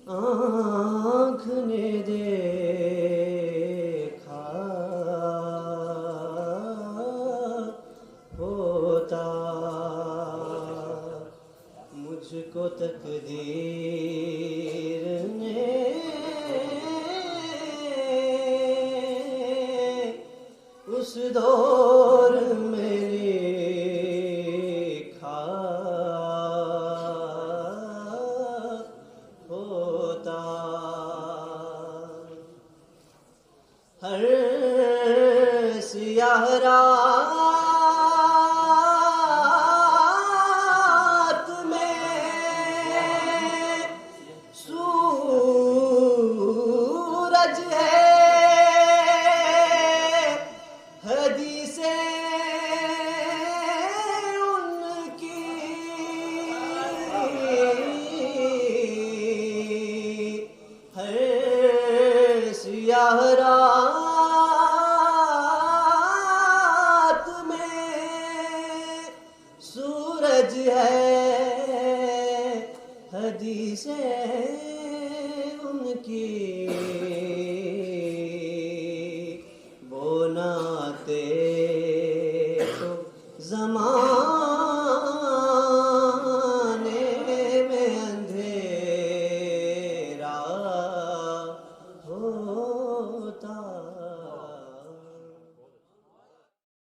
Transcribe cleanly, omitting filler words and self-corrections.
آنکھ نے دیکھا ہوتا مجھ کو تقدیر نے اس دور میں لکھا ہوتا ہر سیاہ رات میں سورج ہے حدیثیں ان کی ہر سیاہ رات میں سورج ہے حدیثیں ان کی وہ ناتے تو زمان